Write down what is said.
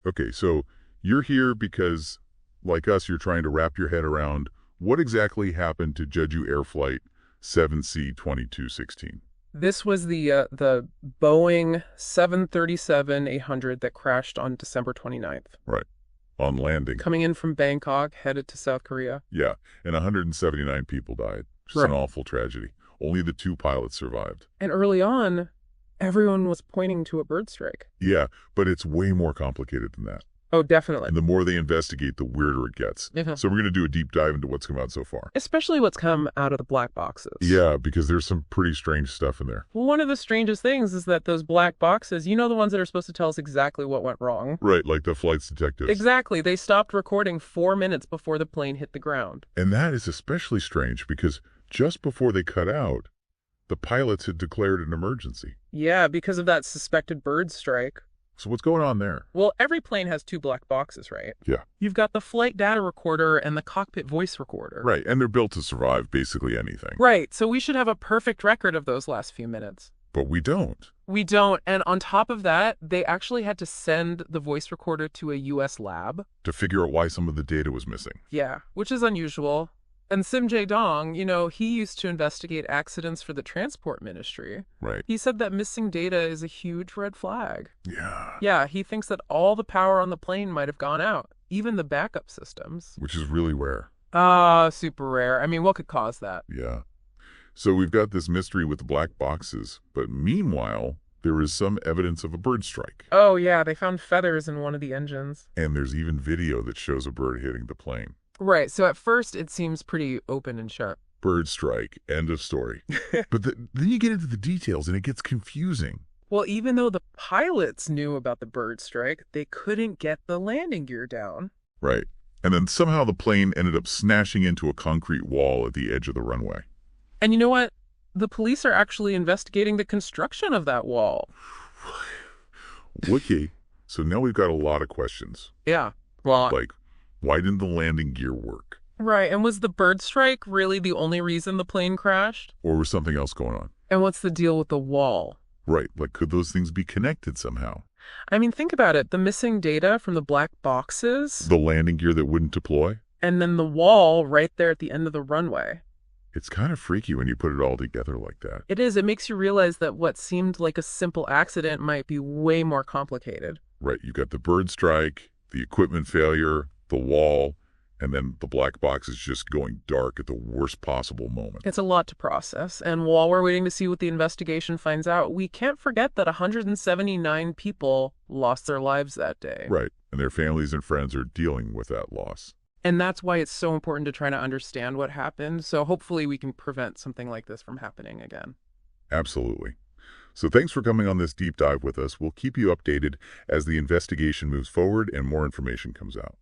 Okay, so you're here because, like us, you're trying to wrap your head around what exactly happened to Jeju Air Flight 7C-2216. This was the Boeing 737-800 that crashed on December 29th, Right. On landing. coming in from Bangkok, headed to South Korea. Yeah, and 179 people died. Just an Right. awful tragedy. Only the two pilots survived. And early on, everyone was pointing to a bird strike. Yeah, but it's way more complicated than that. Oh, definitely. And the more they investigate, the weirder it gets. Mhm. So we're going to do a deep dive into what's come out so far. Especially what's come out of the black boxes. Yeah, because there's some pretty strange stuff in there. Well, one of the strangest things is that those black boxes, the ones that are supposed to tell us exactly what went wrong. Right, like the flight detectives. Exactly. They stopped recording 4 minutes before the plane hit the ground. And that is especially strange because just before they cut out, the pilots had declared an emergency. Yeah, because of that suspected bird strike. So what's going on there? Well, every plane has two black boxes, right? Yeah. You've got the flight data recorder and the cockpit voice recorder. Right, and they're built to survive basically anything. Right, so we should have a perfect record of those last few minutes. But we don't. We don't, and on top of that, they actually had to send the voice recorder to a U.S. lab. To figure out why some of the data was missing. Yeah, which is unusual. And Sim Jae-dong, he used to investigate accidents for the transport ministry. Right. He said that missing data is a huge red flag. Yeah. Yeah, he thinks that all the power on the plane might have gone out, even the backup systems. Which is really rare. Super rare. I mean, what could cause that? Yeah. So we've got this mystery with the black boxes, but meanwhile, there is some evidence of a bird strike. Oh, yeah, they found feathers in one of the engines. And there's even video that shows a bird hitting the plane. Right, so at first it seems pretty open and shut. Bird strike, end of story. But then you get into the details and it gets confusing. Well, even though the pilots knew about the bird strike, they couldn't get the landing gear down. Right. And then somehow the plane ended up smashing into a concrete wall at the edge of the runway. And you know what? The police are actually investigating the construction of that wall. Okay, so now we've got a lot of questions. Yeah. Well, Like, why didn't the landing gear work? right. And was the bird strike really the only reason the plane crashed? Or was something else going on? And what's the deal with the wall? Right, like could those things be connected somehow? I mean, think about it. The missing data from the black boxes, The landing gear that wouldn't deploy? and then the wall right there at the end of the runway. It's kind of freaky when you put it all together like that. It is. It makes you realize that what seemed like a simple accident might be way more complicated. Right, you got the bird strike, the equipment failure, the wall, and then the black box is just going dark at the worst possible moment. It's a lot to process. And while we're waiting to see what the investigation finds out, we can't forget that 179 people lost their lives that day. Right, and their families and friends are dealing with that loss. And that's why it's so important to try to understand what happened. So hopefully we can prevent something like this from happening again. Absolutely. So thanks for coming on this deep dive with us. We'll keep you updated as the investigation moves forward and more information comes out.